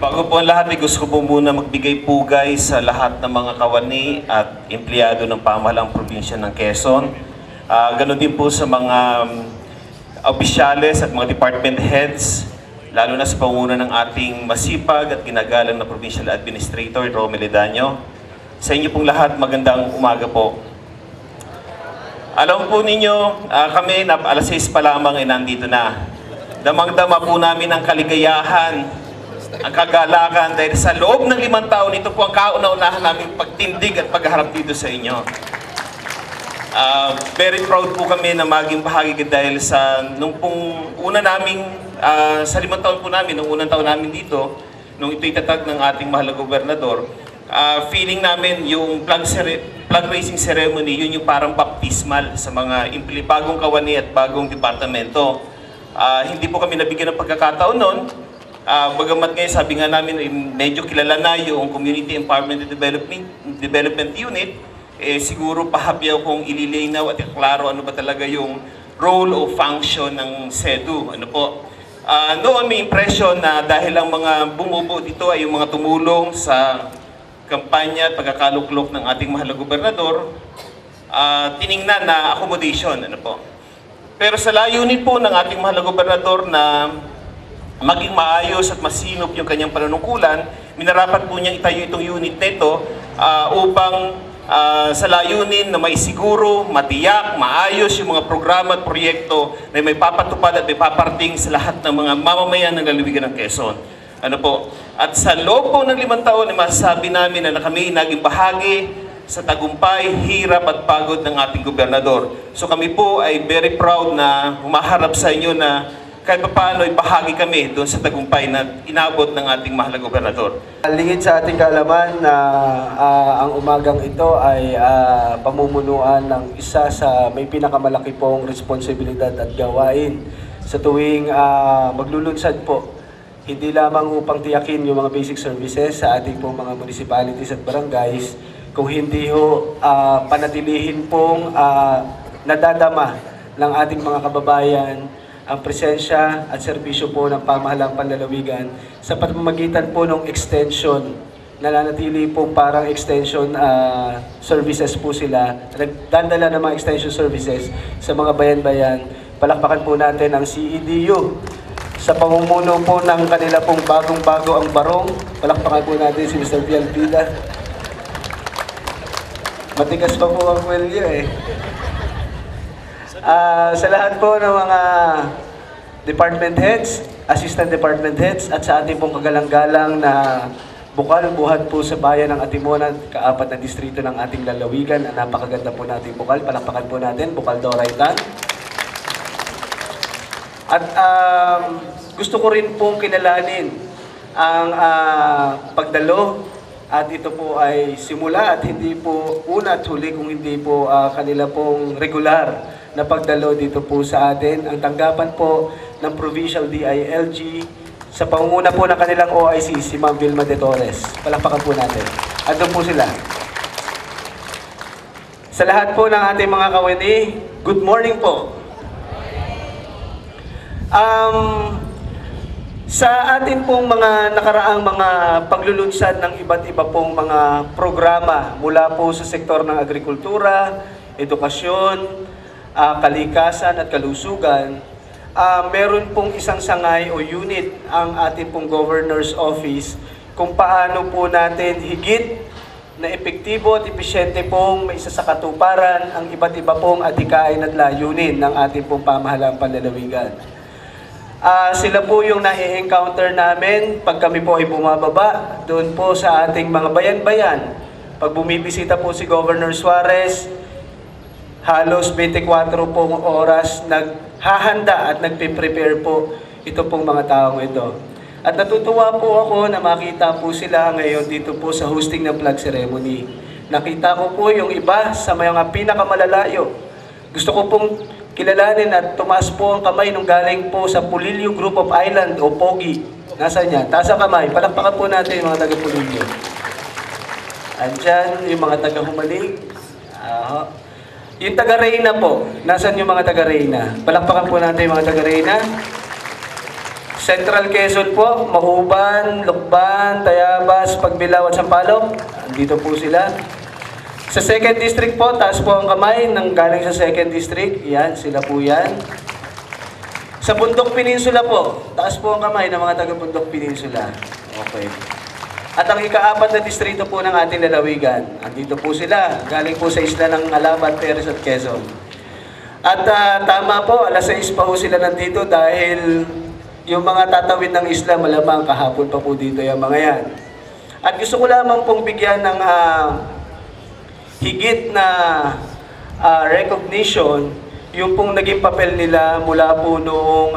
Bago po ang lahat, gusto ko po muna magbigay pugay sa lahat ng mga kawani at empleyado ng pamahalang probinsya ng Quezon. Ganon din po sa mga opisyales at mga department heads, lalo na sa panguna ng ating masipag at ginagalang na Provincial Administrator, Romel Edanyo. Sa inyo pong lahat, magandang umaga po. Alam po ninyo, kami na alas 6 pa lamang ay nandito na. Damang-dama po namin ang kaligayahan, ang kagalakan dahil sa loob ng 5 taon, ito po ang kauna-unahan naming pagtindig at pagharap dito sa inyo. Very proud po kami na maging bahagi dahil sa nung pong una naming, sa 5 taon po namin, nung unang taon namin dito, nung ito'y tatag ng ating mahal na gobernador, feeling namin yung flag raising ceremony, yun yung parang baptismal sa mga bagong kawani at bagong departamento. Hindi po kami nabigyan ng pagkakataon noon. Bagamat ngayon, sabi nga namin, medyo kilala na yung Community Empowerment and Development Unit, siguro pahapyaw kung ililinaw at iklaro ano ba talaga yung role o function ng CEDU. Ano po? Noon may impression na dahil ang mga bumubuo dito ay yung mga tumulong sa kampanya at pagkakaluklok ng ating mahal na gobernador, tiningnan na accommodation. Ano po? Pero sa layunin po ng ating mahal na gobernador na maging maayos at masinop yung kanyang panunungkulan, minarapat po niyang itayo itong unit nito upang sa layunin na maisiguro, matiyak, maayos yung mga programa at proyekto na may papatupad at may paparating sa lahat ng mga mamamayan ng lalawigan ng Quezon. Ano po? At sa loob po ng 5 taon, masasabi namin na kami naging bahagi sa tagumpay, hirap at pagod ng ating gobernador. So kami po ay very proud na humaharap sa inyo na kahit pa paano ay bahagi kami doon sa tagumpay na inabot ng ating mahal na gobernador. Lingid sa ating kaalaman na ang umagang ito ay pamumunuan ng isa sa may pinakamalaki pong responsibilidad at gawain sa tuwing maglulunsad po. Hindi lamang upang tiyakin yung mga basic services sa ating pong mga municipalities at barangays, kung hindi ho panatilihin pong nadadama ng ating mga kababayan ang presensya at serbisyo po ng pamahalang panlalawigan sa pamamagitan po ng extension. Nananatili po parang extension services po sila. Nagdadala ng mga extension services sa mga bayan-bayan. Palakpakan po natin ang CEDU. Sa pamumuno po ng kanila pong bagong-bago ang barong, palakpakan po natin si Mr. Pialpida. Matigas pa po ang kwelyo eh. Sa lahat po ng mga department heads, assistant department heads, at sa ating pong kagalang-galang na bukal, buhat po sa bayan ng Atimonan, kaapat na distrito ng ating lalawigan, na napakaganda po nating bukal. Palakpakan po natin, Bukal Doraitan. At gusto ko rin pong kinalanin ang pagdalo, at ito po ay simula at hindi po una at huli kung hindi po kanila pong regular na pagdalo dito po sa atin. Ang tanggapan po ng Provincial DILG sa pangunguna po ng kanilang OIC, si Ma'am Vilma de Torres. Palakpakan po natin. At doon po sila. Sa lahat po ng ating mga kawani, good morning po. Sa atin pong mga nakaraang mga paglulunsad ng iba't iba pong mga programa mula po sa sektor ng agrikultura, edukasyon, kalikasan at kalusugan, meron pong isang sangay o unit ang ating pong Governor's Office kung paano po natin higit na epektibo at epesyente pong may isa sa katuparan ang iba't iba pong adhikain at layunin ng ating pong pamahalang panlalawigan. Sila po yung na-encounter namin pag kami po ay bumababa doon po sa ating mga bayan-bayan. Pag bumibisita po si Governor Suarez, halos 24 pong oras naghahanda at nagpe-prepare po ito pong mga taong ito. At natutuwa po ako na makita po sila ngayon dito po sa hosting ng flag ceremony. Nakita ko po yung iba sa mga pinakamalalayo. Gusto ko pong kilalanin at tumaas po ang kamay nung galing po sa Pulilio Group of Island o POGI. Nasaan niya? Taas ang kamay. Palakpakan po natin yung mga taga-Pulilio. Andyan yung mga taga-Humalig. Yung taga-Reyna po. Nasaan yung mga taga-Reyna? Palakpakan po natin yung mga taga-Reyna. Central Quezon po, Mahuban, Lukban, Tayabas, Pagbilao at Sampaloc. Andito po sila. Sa 2nd District po, taas po ang kamay ng galing sa 2nd District. Yan, sila po yan. Sa Bundok Peninsula po, taas po ang kamay ng mga taga Bundok Peninsula. Okay. At ang ika-4 na distrito po ng ating lalawigan, andito po sila. Galing po sa isla ng Alabat, Perez at Quezon. At tama po, alas 6 pa po sila nandito dahil yung mga tatawid ng isla, malamang kahapon pa po dito yung mga yan. At gusto ko lamang pong bigyan ng higit na recognition yung pong naging papel nila mula po noong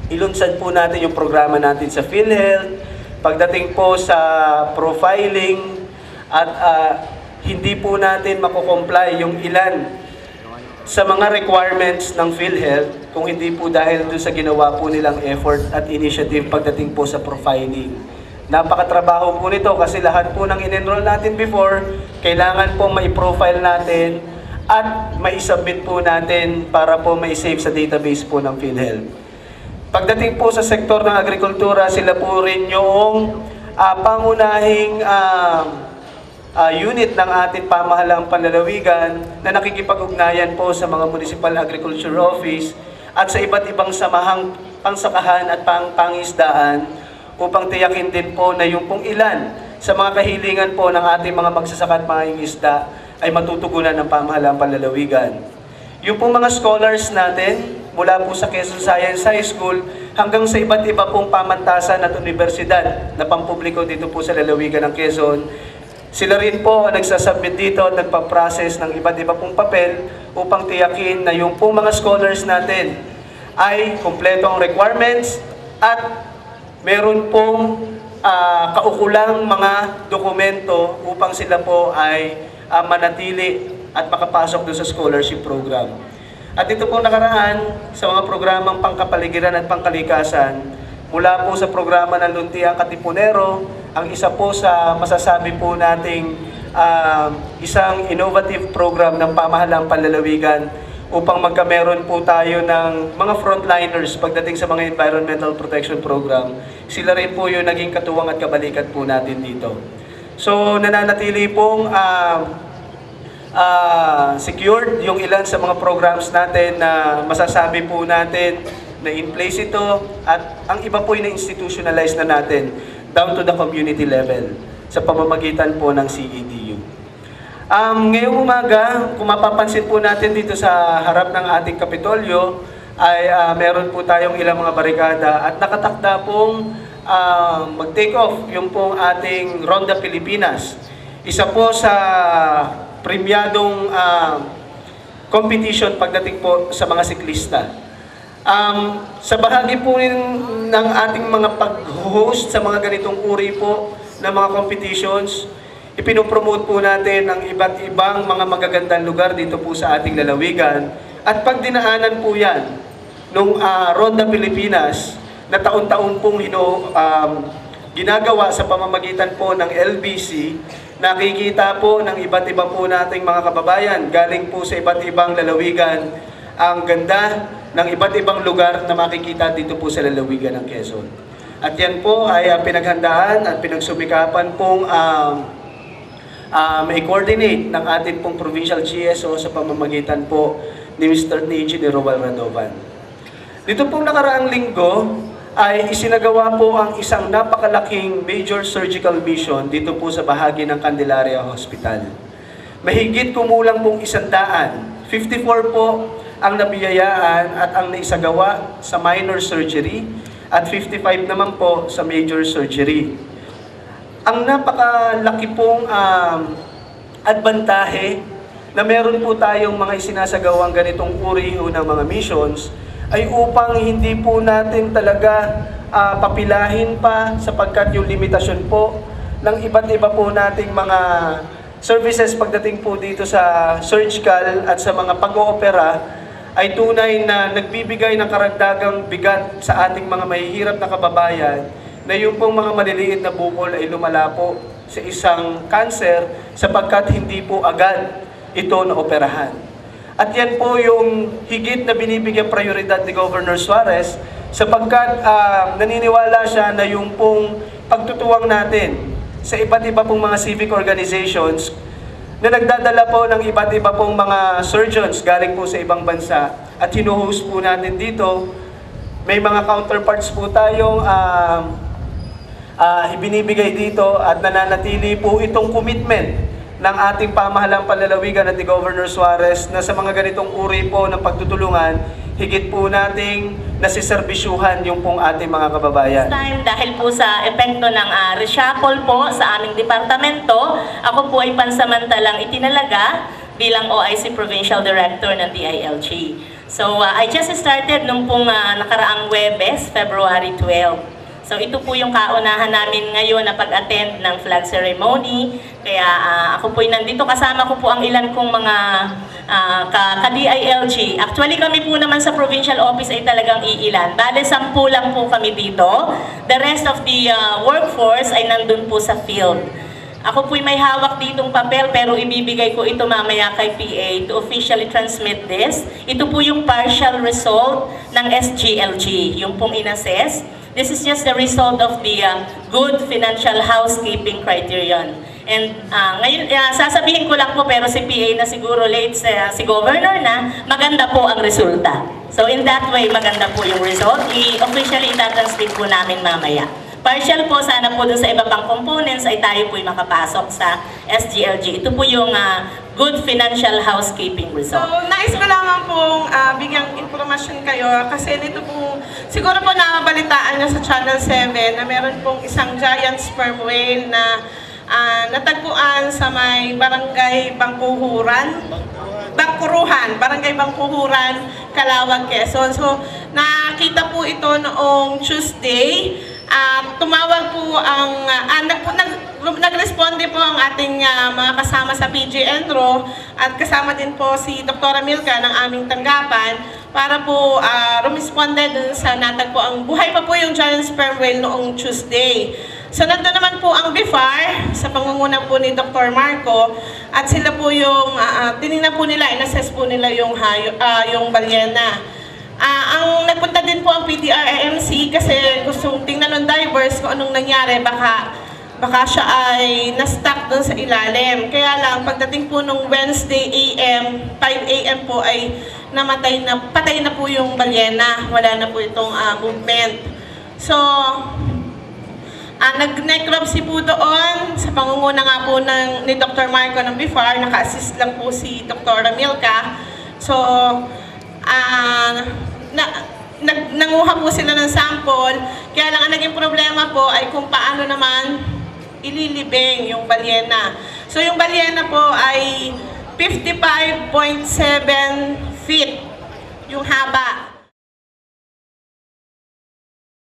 ilunsad po natin yung programa natin sa PhilHealth, pagdating po sa profiling, at hindi po natin makukomply yung ilan sa mga requirements ng PhilHealth kung hindi po dahil doon sa ginawa po nilang effort at initiative pagdating po sa profiling. Napakatrabaho po nito kasi lahat po ng in-enroll natin before, kailangan po mai-profile natin at mai-submit po natin para po mai-save sa database po ng PhilHealth. Pagdating po sa sektor ng agrikultura, sila po rin yung pangunahing unit ng ating pamahalaang panlalawigan na nakikipag-ugnayan po sa mga Municipal Agriculture Office at sa iba't ibang samahang pangsakahan at pangisdaan upang tiyakin din po na yung pong ilan sa mga kahilingan po ng ating mga magsasaka at mangingisda ay matutugunan ng pamahalaang panlalawigan. Yung pong mga scholars natin mula po sa Quezon Science High School hanggang sa iba't iba pong pamantasan at universidad na pampubliko dito po sa lalawigan ng Quezon, sila rin po ang nagsasubmit dito at nagpa-process ng iba't iba pong papel upang tiyakin na yung pong mga scholars natin ay kumpleto ang requirements at meron pong kaukulang mga dokumento upang sila po ay manatili at makapasok doon sa scholarship program. At ito po nakaraan sa mga programang pangkapaligiran at pangkalikasan, mula po sa programa ng Luntiang Katipunero, ang isa po sa masasabi po nating isang innovative program ng pamahalaang panlalawigan upang magkameron po tayo ng mga frontliners pagdating sa mga environmental protection program. Sila rin po yung naging katuwang at kabalikat po natin dito. So nananatili pong secured yung ilan sa mga programs natin na masasabi po natin na in place ito at ang iba po ay na-institutionalize na natin down to the community level sa pamamagitan po ng CEDU. Ngayong umaga, kung mapapansin po natin dito sa harap ng ating Kapitolyo, ay meron po tayong ilang mga barikada at nakatakda pong mag-take off yung pong ating Ronda Pilipinas. Isa po sa premyadong competition pagdating po sa mga siklista. Sa bahagi po ng ating mga pag-host sa mga ganitong uri po ng mga competitions, ipinopromote po natin ang iba't ibang mga magagandang lugar dito po sa ating lalawigan. At pag dinaanan po yan nung Ronda Pilipinas na taon-taon pong ginagawa sa pamamagitan po ng LBC, nakikita po ng iba't iba po nating mga kababayan galing po sa iba't ibang lalawigan ang ganda ng iba't ibang lugar na makikita dito po sa lalawigan ng Quezon. At yan po ay pinaghandaan at pinagsumikapan pong may coordinate ng ating pong provincial GSO sa pamamagitan po ni Mr. Neji Roel Radovan. Dito pong nakaraang linggo ay isinagawa po ang isang napakalaking major surgical mission dito po sa bahagi ng Candelaria Hospital. Mahigit kumulang pong 100, 54 po ang nabiyayaan at ang naisagawa sa minor surgery at 55 naman po sa major surgery. Ang napakalaki pong adbantahe na meron po tayong mga isinasagawang ganitong uri ng mga missions ay upang hindi po natin talaga papilahin pa sapagkat yung limitasyon po ng iba't iba po nating mga services pagdating po dito sa surgical at sa mga pag-oopera ay tunay na nagbibigay ng karagdagang bigat sa ating mga mahihirap na kababayan na yung pong mga maliliit na bukol ay lumala po sa isang cancer sapagkat hindi po agad ito naoperahan. At yan po yung higit na binibigyan prioridad ni Governor Suarez sapagkat naniniwala siya na yung pong pagtutuwang natin sa iba't iba pong mga civic organizations na nagdadala po ng iba't iba pong mga surgeons galing po sa ibang bansa at hinuhost po natin dito. May mga counterparts po tayong ibinibigay dito at nananatili po itong commitment ng ating pamahalang panlalawigan at ni Governor Suarez na sa mga ganitong uri po ng pagtutulungan, higit po nating nasiserbisyuhan yung pong ating mga kababayan. Time, dahil po sa epekto ng reshuffle po sa aming departamento, ako po ay pansamantalang itinalaga bilang OIC Provincial Director ng DILG. So I just started nung pong nakaraang Huwebes, February 12. So ito po yung kaunahan namin ngayon na pag-attend ng flag ceremony. Kaya ako po nandito, kasama ko po ang ilan kong mga ka-DILG. Actually kami po naman sa provincial office ay talagang iilan. Bale, 10 lang po kami dito. The rest of the workforce ay nandun po sa field. Ako po'y may hawak ditong papel pero ibibigay ko ito mamaya kay PA to officially transmit this. Ito po yung partial result ng SGLG, yung pong inassess. This is just the result of the good financial housekeeping criterion. And ngayon, sasabihin ko lang po pero si PA na siguro late si Governor na maganda po ang resulta. So in that way, maganda po yung result. Officially itatransmit po namin mamaya. Partial po, sana po dun sa iba pang components ay tayo po'y makapasok sa SGLG. Ito po yung good financial housekeeping result. So, nais ko lamang pong bigyang informasyon kayo kasi nito po, siguro po nakabalitaan nyo sa Channel 7 na meron pong isang giant sperm whale na natagpuan sa may barangay Barangay Bangkuhuran, Calawag, Quezon. So, nakita po ito noong Tuesday. Tumawag po ang, nag-responde po ang ating mga kasama sa PG Enro at kasama din po si Dr. Milka ng aming tanggapan para po rumisponde dun sa natagpo ang buhay pa po yung giant sperm whale noong Tuesday. So nandun naman po ang BIFAR sa pangunguna po ni Dr. Marco at sila po yung tinignan po nila, inassess po nila yung balyena. Ang nagpunta din po ang PDRAMC kasi gustong tingnan ng divers kung anong nangyari, baka siya ay na-stuck doon sa ilalim. Kaya lang, pagdating po nung Wednesday AM, 5 AM po ay patay na po yung balyena. Wala na po itong movement. So, nag-necropsy po doon sa pangunguna nga po ni Dr. Marco ng BIFAR, naka-assist lang po si Dr. Milka. So, nanguha po sila ng sample, kaya lang ang naging problema po ay kung paano naman ililibing yung balyena. So yung balyena po ay 55.7 feet yung haba.